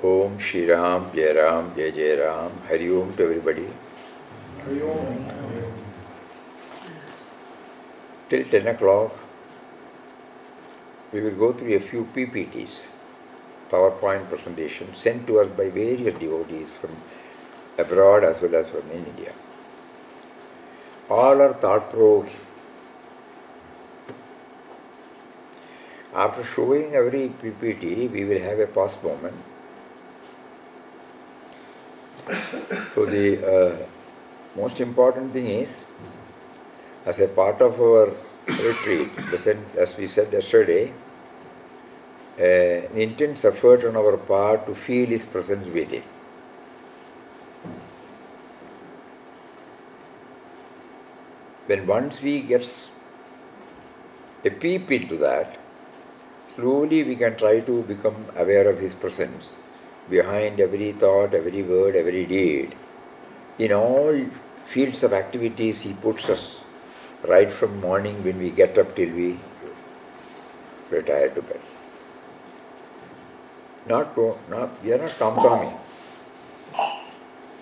Om Shri Ram, Jai Ram, Jai Jai Ram, Hari Om to everybody. Hari Om. Till 10 o'clock, we will go through a few PPTs, PowerPoint presentations sent to us by various devotees from abroad as well as from in India. All are thought-provoking. After showing every PPT, we will have a pause moment. So the most important thing is, as a part of our retreat, in the sense, as we said yesterday, an intense effort on our part to feel His presence within. When once we get a peep into that, slowly we can try to become aware of His presence behind every thought, every word, every deed. In all fields of activities He puts us, right from morning when we get up till we retire to bed. We are not tom-tomming,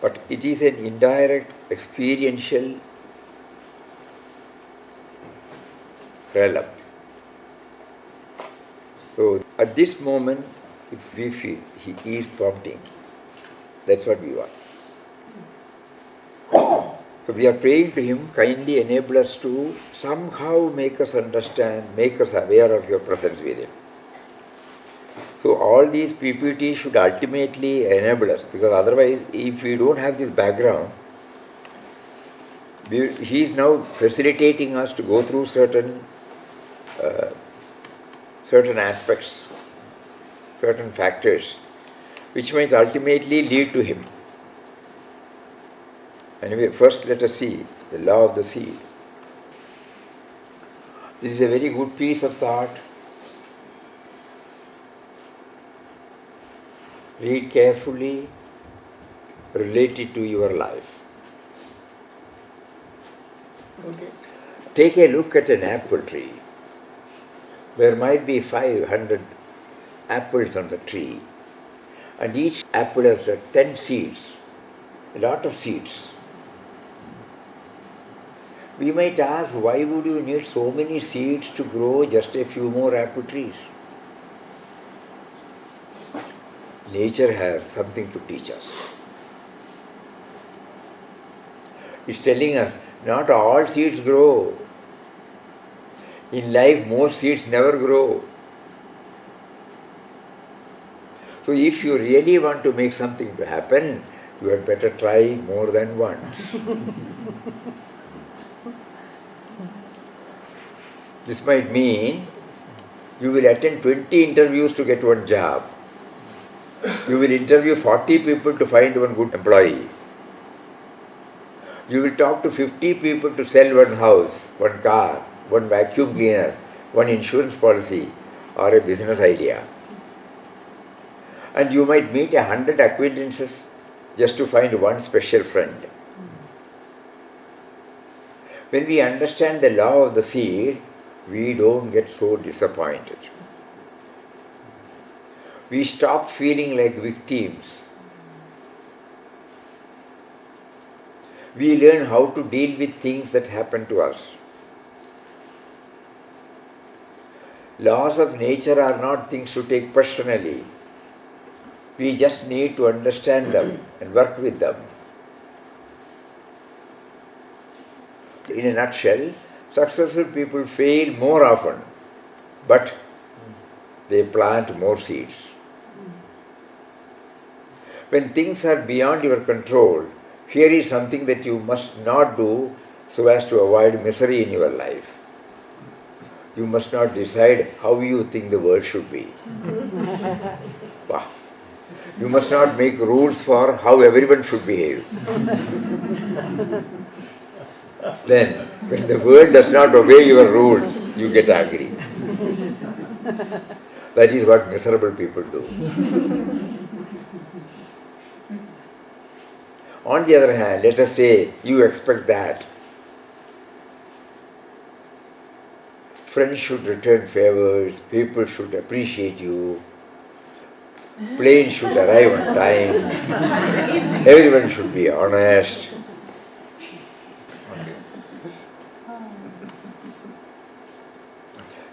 but it is an indirect, experiential realm. So at this moment, if we feel He is prompting, that's what we want. So we are praying to Him, kindly enable us to somehow make us understand, make us aware of Your presence within. So all these PPTs should ultimately enable us, because otherwise, if we don't have this background, He is now facilitating us to go through certain aspects, certain factors, which might ultimately lead to Him. Anyway, first let us see the law of the seed. This is a very good piece of thought. Read carefully, relate it to your life. Okay. Take a look at an apple tree. There might be 500 apples on the tree, and each apple has 10 seeds, a lot of seeds. We might ask, why would you need so many seeds to grow just a few more apple trees? Nature has something to teach us. It's telling us, not all seeds grow. In life, most seeds never grow. So if you really want to make something to happen, you had better try more than once. This might mean you will attend 20 interviews to get one job. You will interview 40 people to find one good employee. You will talk to 50 people to sell one house, one car, one vacuum cleaner, one insurance policy, or a business idea. And you might meet 100 acquaintances just to find one special friend. When we understand the law of the seed, we don't get so disappointed. We stop feeling like victims. We learn how to deal with things that happen to us. Laws of nature are not things to take personally. We just need to understand them and work with them. In a nutshell, successful people fail more often, but they plant more seeds. When things are beyond your control, here is something that you must not do so as to avoid misery in your life. You must not decide how you think the world should be. Wow. You must not make rules for how everyone should behave. Then, when the world does not obey your rules, you get angry. That is what miserable people do. On the other hand, let us say you expect that friends should return favors, people should appreciate you, Plane should arrive on time. Everyone should be honest.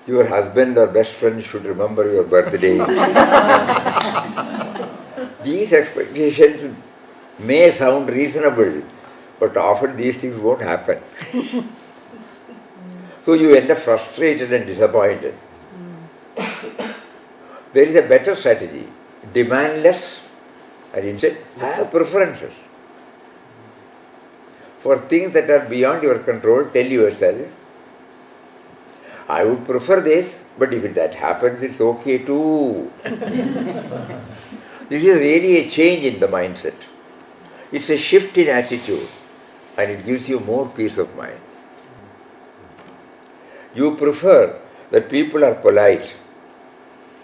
Your husband or best friend should remember your birthday. These expectations may sound reasonable, but often these things won't happen. So you end up frustrated and disappointed. There is a better strategy. Demand less and instead have preferences. For things that are beyond your control, tell yourself, I would prefer this, but if that happens, it's okay too. This is really a change in the mindset. It's a shift in attitude and it gives you more peace of mind. You prefer that people are polite,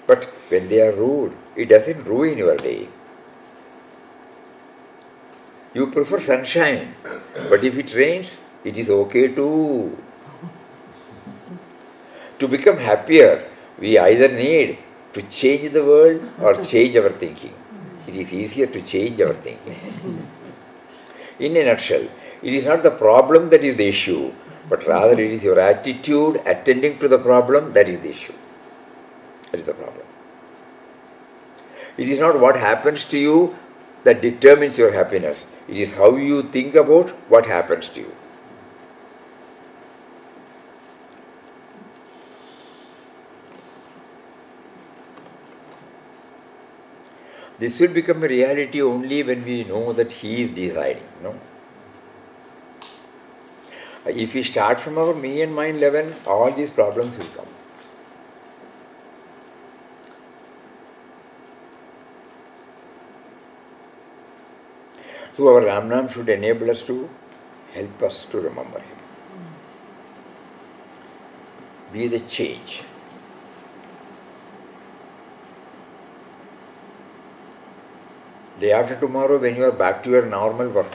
but when they are rude, it doesn't ruin your day. You prefer sunshine, but if it rains, it is okay too. To become happier, we either need to change the world or change our thinking. It is easier to change our thinking. In a nutshell, it is not the problem that is the issue, but rather it is your attitude attending to the problem that is the issue. That is the problem. It is not what happens to you that determines your happiness. It is how you think about what happens to you. This will become a reality only when we know that He is deciding. No? If we start from our me and mind level, all these problems will come. So our Ram Nam should enable us to help us to remember Him. Be the change. Day after tomorrow, when you are back to your normal work,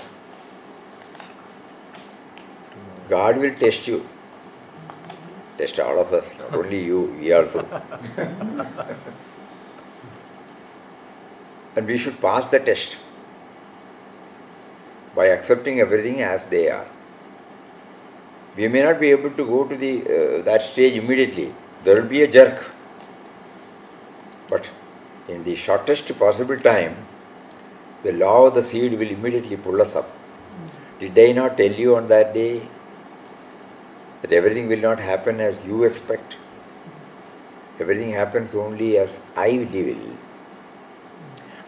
God will test you. Test all of us, not only you, we also. And we should pass the test by accepting everything as they are. We may not be able to go to that stage immediately. There will be a jerk. But in the shortest possible time, the law of the seed will immediately pull us up. Did I not tell you on that day that everything will not happen as you expect? Everything happens only as I will.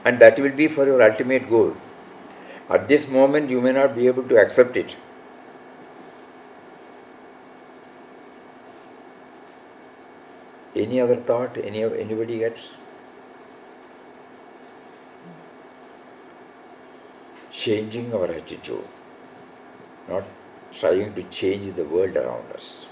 And that will be for your ultimate goal. At this moment, you may not be able to accept it. Any other thought? Anybody gets? Changing our attitude, not trying to change the world around us.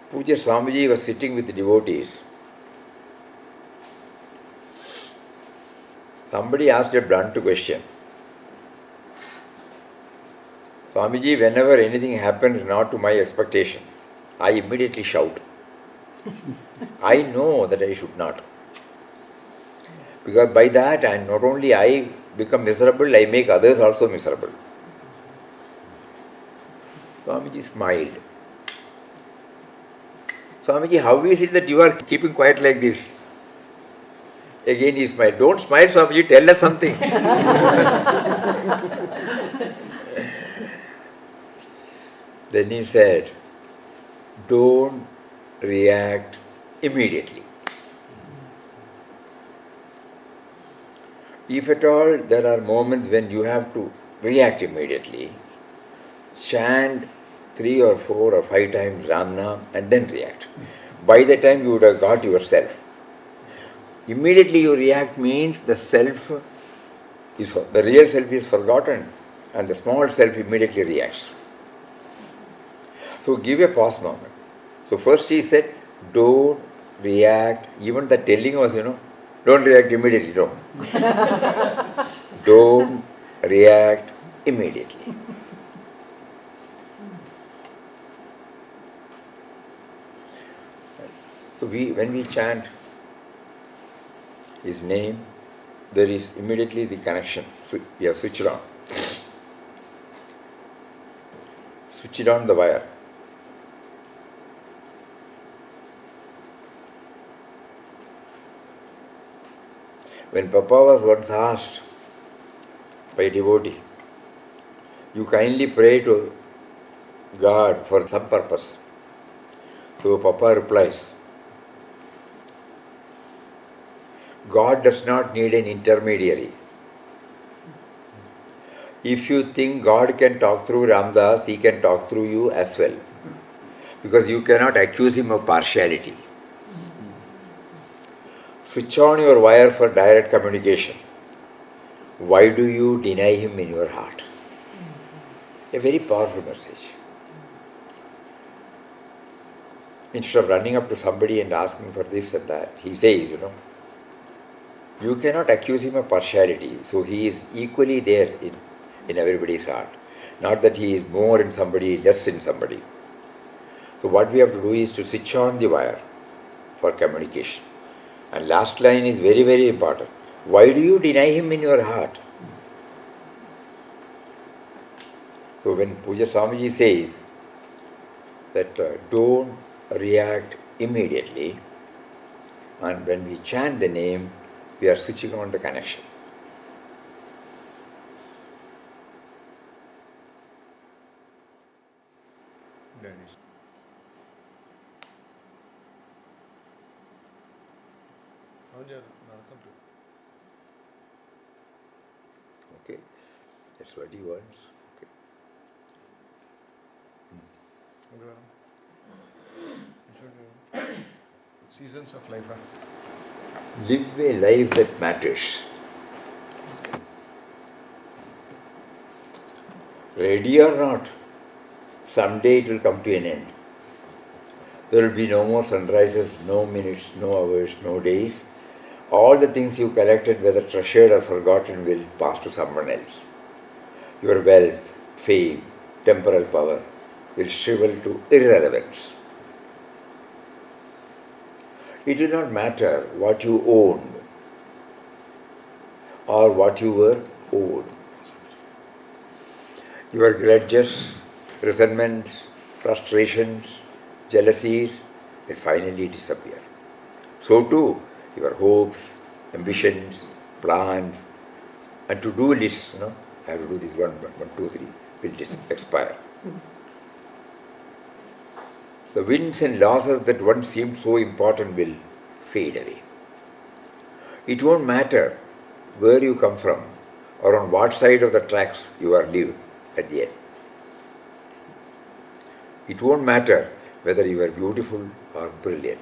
Puja Swamiji was sitting with the devotees. Somebody asked a blunt question. Swamiji, whenever anything happens not to my expectation, I immediately shout. I know that I should not. Because by that, and not only I become miserable, I make others also miserable. Swamiji smiled. Swamiji, how is it that you are keeping quiet like this? Again he smiled. Don't smile, Swamiji, tell us something. Then he said, don't react immediately. If at all there are moments when you have to react immediately, chant 3 or 4 or 5 times Ram Nam and then react. By the time you would have got yourself. Immediately you react means the real self is forgotten and the small self immediately reacts. So give a pause moment. So first he said, don't react. Even the telling was, don't react immediately. No. Don't react immediately. So when we chant his name, there is immediately the connection. So we have switched on. Switched on the wire. When Papa was once asked by a devotee, you kindly pray to God for some purpose. So Papa replies, God does not need an intermediary. If you think God can talk through Ramdas, he can talk through you as well. Because you cannot accuse him of partiality. Switch on your wire for direct communication. Why do you deny him in your heart? A very powerful message. Instead of running up to somebody and asking for this and that, he says, you cannot accuse him of partiality. So he is equally there in everybody's heart. Not that he is more in somebody, less in somebody. So what we have to do is to switch on the wire for communication. And last line is very, very important. Why do you deny him in your heart? So when Puja Swamiji says that don't react immediately, and when we chant the name, we are switching on the connection. Okay, that's what he wants. Okay. Seasons of life. Live a life that matters. Ready or not, someday it will come to an end. There will be no more sunrises, no minutes, no hours, no days. All the things you collected, whether treasured or forgotten, will pass to someone else. Your wealth, fame, temporal power will shrivel to irrelevance. It will not matter what you owned or what you were owed. Your grudges, resentments, frustrations, jealousies will finally disappear. So too, your hopes, ambitions, plans, and to-do lists, I have to do this 1, 2, 3, will expire. The wins and losses that once seemed so important will fade away. It won't matter where you come from or on what side of the tracks you are lived at the end. It won't matter whether you are beautiful or brilliant.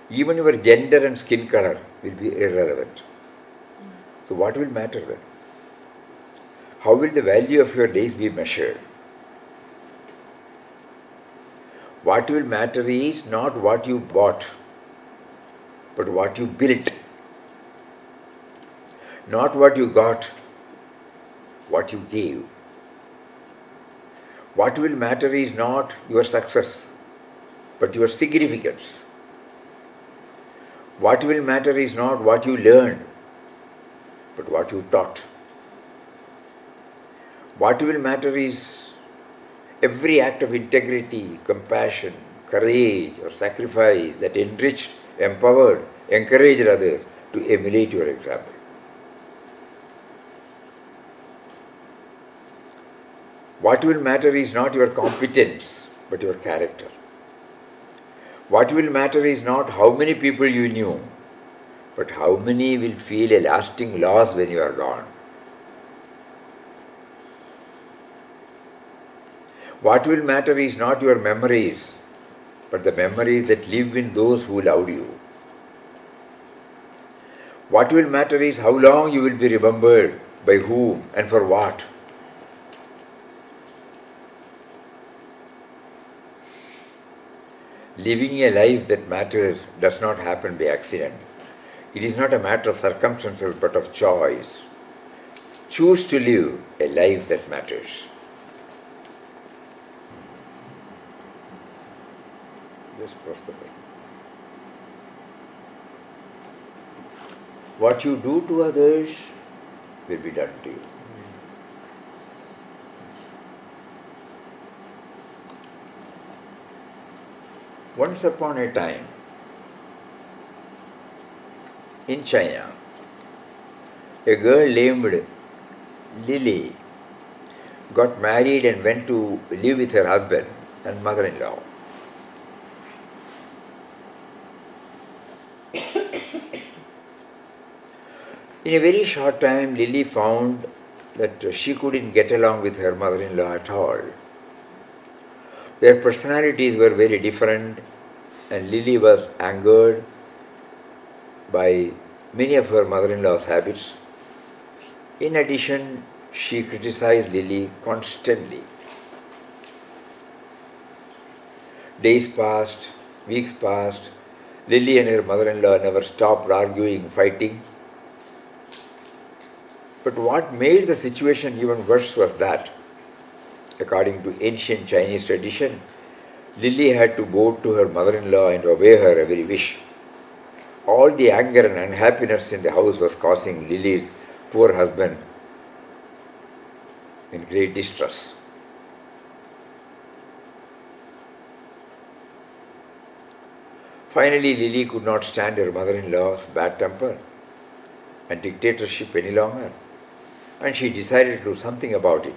Even your gender and skin color will be irrelevant. So what will matter then? How will the value of your days be measured? What will matter is not what you bought, but what you built. Not what you got, what you gave. What will matter is not your success, but your significance. What will matter is not what you learned, but what you taught. What will matter is every act of integrity, compassion, courage or sacrifice that enriched, empowered, encouraged others to emulate your example. What will matter is not your competence, but your character. What will matter is not how many people you knew, but how many will feel a lasting loss when you are gone. What will matter is not your memories, but the memories that live in those who loved you. What will matter is how long you will be remembered, by whom and for what. Living a life that matters does not happen by accident. It is not a matter of circumstances but of choice. Choose to live a life that matters. Just press the button. What you do to others will be done to you. Once upon a time, in China, a girl named Lily got married and went to live with her husband and mother-in-law. In a very short time, Lily found that she couldn't get along with her mother-in-law at all. Their personalities were very different, and Lily was angered by many of her mother-in-law's habits. In addition, she criticized Lily constantly. Days passed, weeks passed. Lily and her mother-in-law never stopped arguing, fighting. But what made the situation even worse was that, according to ancient Chinese tradition, Lily had to bow to her mother-in-law and obey her every wish. All the anger and unhappiness in the house was causing Lily's poor husband in great distress. Finally, Lily could not stand her mother-in-law's bad temper and dictatorship any longer, and she decided to do something about it.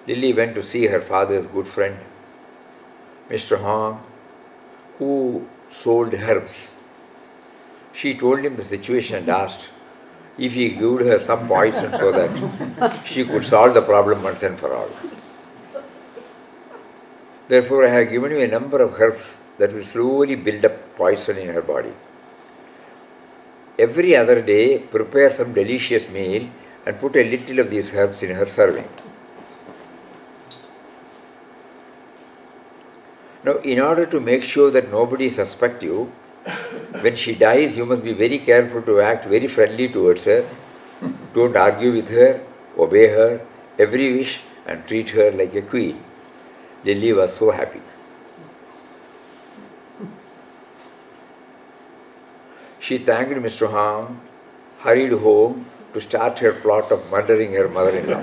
Lily went to see her father's good friend, Mr. Hong, who sold herbs. She told him the situation and asked if he gave her some poison so that she could solve the problem once and for all. Therefore, I have given you a number of herbs that will slowly build up poison in her body. Every other day, prepare some delicious meal and put a little of these herbs in her serving. Now, in order to make sure that nobody suspects you, when she dies, you must be very careful to act very friendly towards her. Don't argue with her, obey her, every wish, and treat her like a queen. Lily was so happy. She thanked Mr. Hong, hurried home to start her plot of murdering her mother-in-law.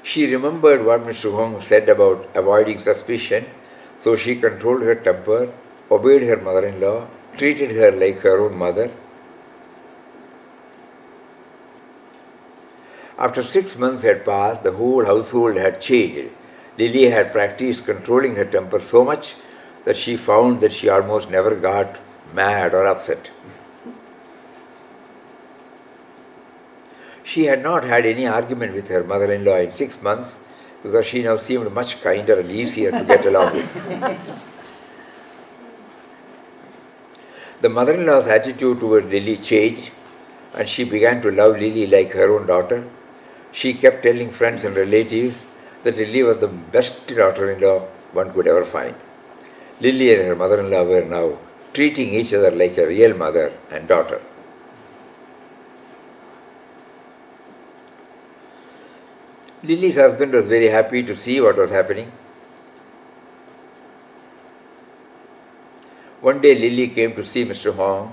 She remembered what Mr. Hong said about avoiding suspicion, so she controlled her temper, obeyed her mother-in-law, treated her like her own mother. After 6 months had passed, the whole household had changed. Lily had practiced controlling her temper so much that she found that she almost never got mad or upset. She had not had any argument with her mother-in-law in 6 months because she now seemed much kinder and easier to get along with. The mother-in-law's attitude toward Lily changed, and she began to love Lily like her own daughter. She kept telling friends and relatives that Lily was the best daughter-in-law one could ever find. Lily and her mother-in-law were now treating each other like a real mother and daughter. Lily's husband was very happy to see what was happening. One day Lily came to see Mr. Hong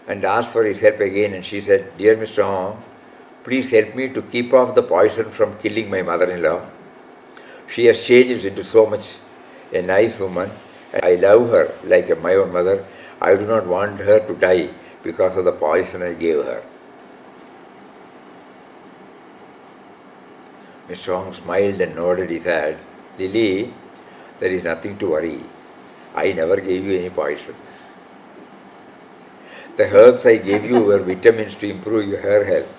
and asked for his help again, and she said, "Dear Mr. Hong, please help me to keep off the poison from killing my mother-in-law. She has changed into so much a nice woman. I love her like my own mother. I do not want her to die because of the poison I gave her." Mr. Hong smiled and nodded his head. "Lily, there is nothing to worry. I never gave you any poison. The herbs I gave you were vitamins to improve your health.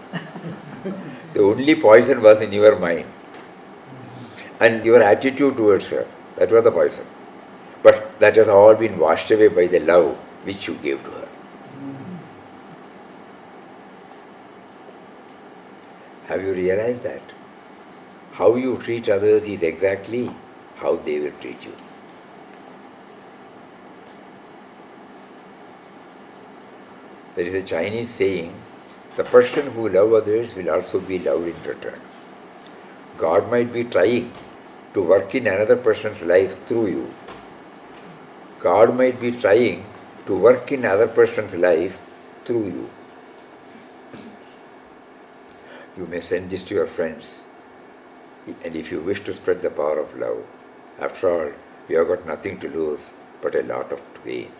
The only poison was in your mind and your attitude towards her. That was the poison. But that has all been washed away by the love which you gave to her." Have you realized that? How you treat others is exactly how they will treat you. There is a Chinese saying, "The person who loves others will also be loved in return." God might be trying to work in another person's life through you. God might be trying to work in other person's life through you. You may send this to your friends. And if you wish to spread the power of love, after all, you have got nothing to lose but a lot of to gain.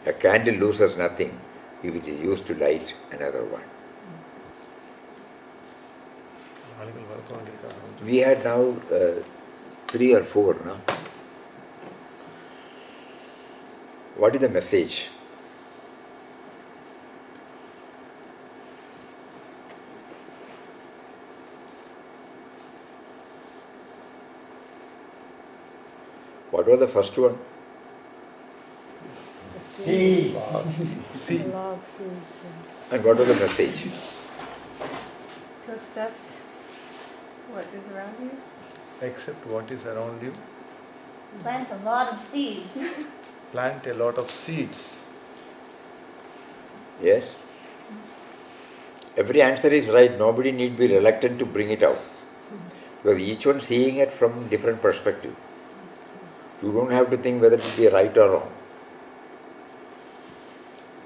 A candle loses nothing if it is used to light another one. We had now 3 or 4 now. What is the message? What was the first one? See. See. And what was the message? To accept what is around you. Accept what is around you. Plant a lot of seeds. Plant a lot of seeds. Yes? Every answer is right. Nobody need be reluctant to bring it out. Because each one seeing it from different perspective. You don't have to think whether it will be right or wrong.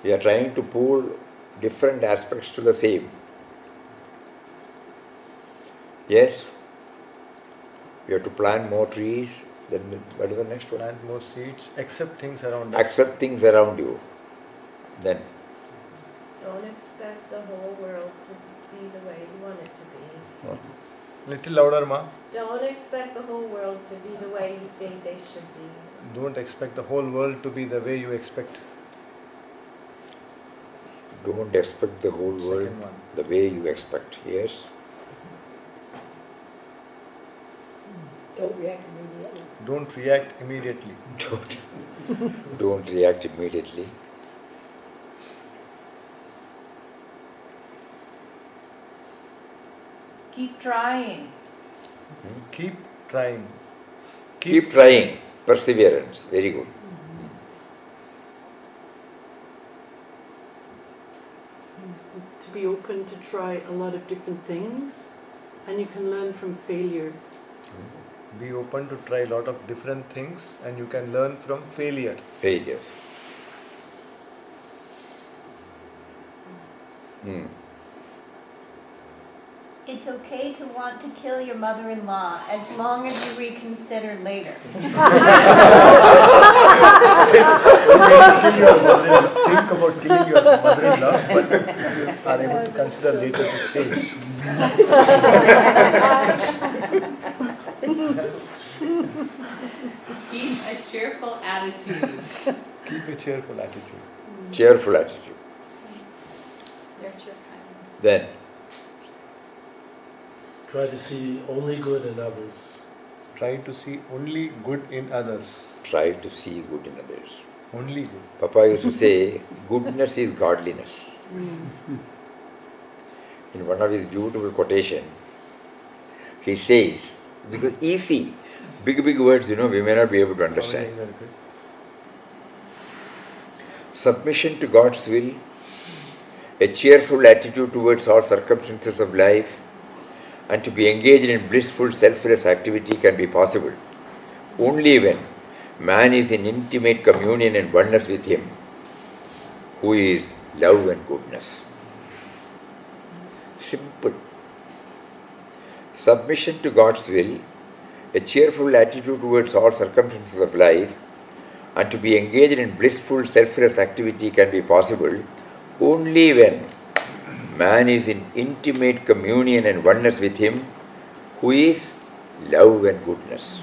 We are trying to pull different aspects to the same. Yes? We have to plant more trees. Then what is the next one? Plant more seeds. Accept things around us. Accept things around you. Then Don't expect the whole world to be the way you want it to be. Little louder, ma. Don't expect the whole world to be the way you think they should be. Don't expect the whole world to be the way you expect. don't expect the whole world Second one. the way you expect. Yes? Don't react immediately. Don't react immediately. Don't react immediately. Keep trying. Keep trying. Keep trying. Perseverance. Very good. To be open to try a lot of different things, and you can learn from failure. Be open to try a lot of different things and you can learn from failure. Failures. It's okay to want to kill your mother-in-law as long as you reconsider later. Think about killing your mother-in-law, but are able to consider later to change. Keep a cheerful attitude. Keep a cheerful attitude. Cheerful attitude. Nurture kindness. Then, Try to see only good in others. Try to see only good in others. try to see good in others. Only good. Papa used to say, goodness is godliness. In one of his beautiful quotation, he says, because easy, big words, we may not be able to understand. Submission to God's will, a cheerful attitude towards all circumstances of life, and to be engaged in blissful selfless activity can be possible only when man is in intimate communion and oneness with Him, who is love and goodness. Simple. Submission to God's will, a cheerful attitude towards all circumstances of life, and to be engaged in blissful selfless activity can be possible only when man is in intimate communion and oneness with Him, who is love and goodness.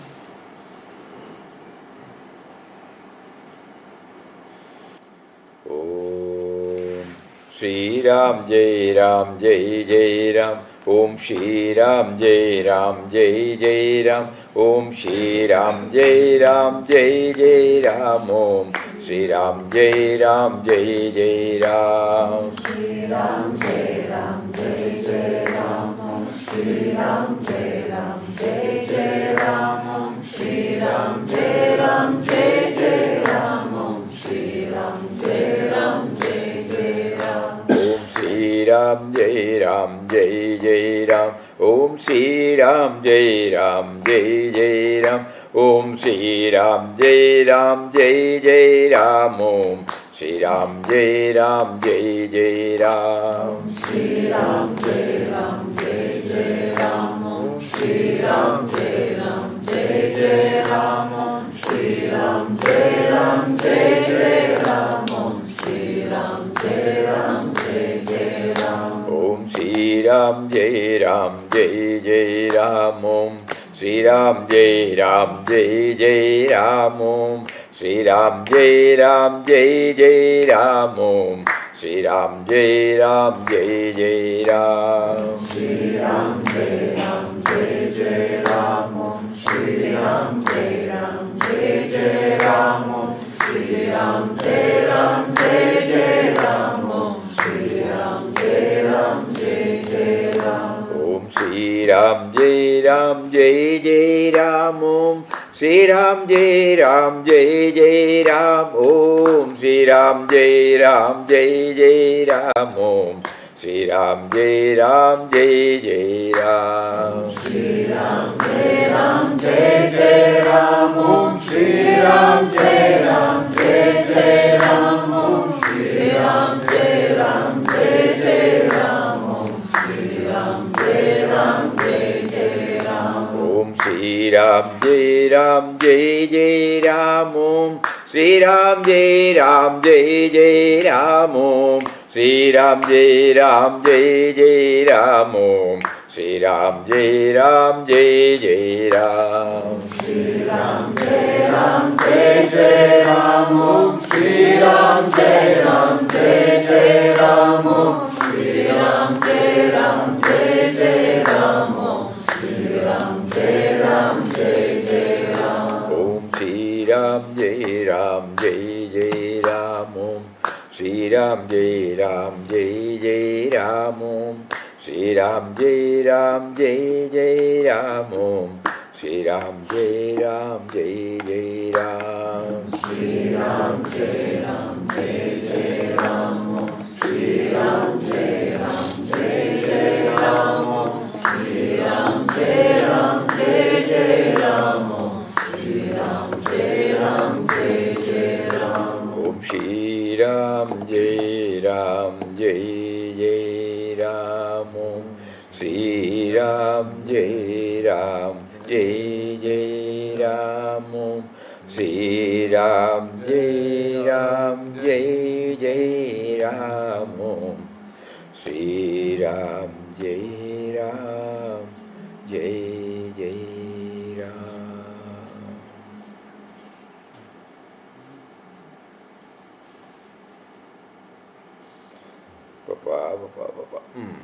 Om Shri Ram Jai Ram Jai Jai Ram. Om Shri Ram Jai Ram Jai Jai Ram. Om Shri Ram Jai Ram Jai Jai Ram. Om Shri Ram Jai Ram Jai Jai Ram. Shri Ram Jai Ram Jai Jai Ram. Om Shri Ram Jai Ram Jai Jai Ram. Om Shri Ram Jai Ram Jai Jai Ram. Om Shri Ram Jai Ram Jai Jai Ram. Om Shri Ram Jai Ram Jai Jai Ram. Om Om Shri Ram Jai Ram Jai Jai Ram. Om Shri Ram Jai Ram Jai Jai Ram. Om Shri Ram Jai Ram Jai Jai Ram. Shri Ram Jai Ram Jai Jai Ram. Om Shri Ram Jai Ram Jai Jai Ram. Om Shri Ram Jai Ram Jai Jai Ram. Om Shri Ram Jai Ram Jai Jai Ram. Om Shri Ram Jai Ram Jai Jai Ram. Om Shri Ram Jai Ram Jai Jai Ram. Om Shri Ram Jai Ram Jai Jai Ram. Om Shri Ram Jai Ram Jai Jai Ram. Shri Ram Jai Ram Jai Jai Ram. Om Shri Ram Jai Ram Jai Jai Ram. Om Shri Ram Jai Ram Jai Jai Ram. Om Shri Ram Jai Ram Jai Jai Ram. Om Shri Ram Jai Ram Jai Jai Ram. Om Shri Ram Jai Ram Jai Jai Ram. Om Shri Ram Jai Ram Jai Jai Ram. Om Shri Ram Jai Ram Jai Jai Ram. Shri Ram Jai Ram Jai Jai Ram. Om Shri Ram Jai Ram Jai Jai Ram. Om Shri Ram Jai Ram Jai Jai Ram. Om Shri Ram Jai Ram Jai Jai Ram. Om Shri Ram Jai Ram Jai Jai Ram. Om Shri Ram Jai Ram Jai Jai Ram. Om Shri Ram Jai Ram Jai Jai Ram. Om Shri Ram Jai Ram Jai Jai Ram. Shri Ram Jai Ram Jai Jai Ram. Om Shri Ram Jai Ram Jai Jai Ram. Om Shri Ram Jai Ram Jai Jai Ram. Om Shri Ram Jai Ram Jai Jai Ram. Om Shri Ram Jai Ram Jai Jai Ram. Om Shri Ram Jai Ram Jai Jai Ram. Om Shri Ram Jai Ram Jai Jai Ram. Om Shri Ram Jai Ram Jai Jai Ram. Shri Ram Jai Ram Jai Jai Ram. Om Shri Ram Jai Ram Jai Jai Ram. Om Shri Ram Jai Ram Jai Jai Ram. Om Shri Ram Jai Ram Jai Jai Ram. Om Shri Ram Jai Ram Jai Jai Ram. Om Shri Ram Jai Ram Jai Jai Ram. Om Shri Ram Jai Ram Jai Jai Ram. Om Shri Ram Jai Ram Jai Jai Ram. Papa.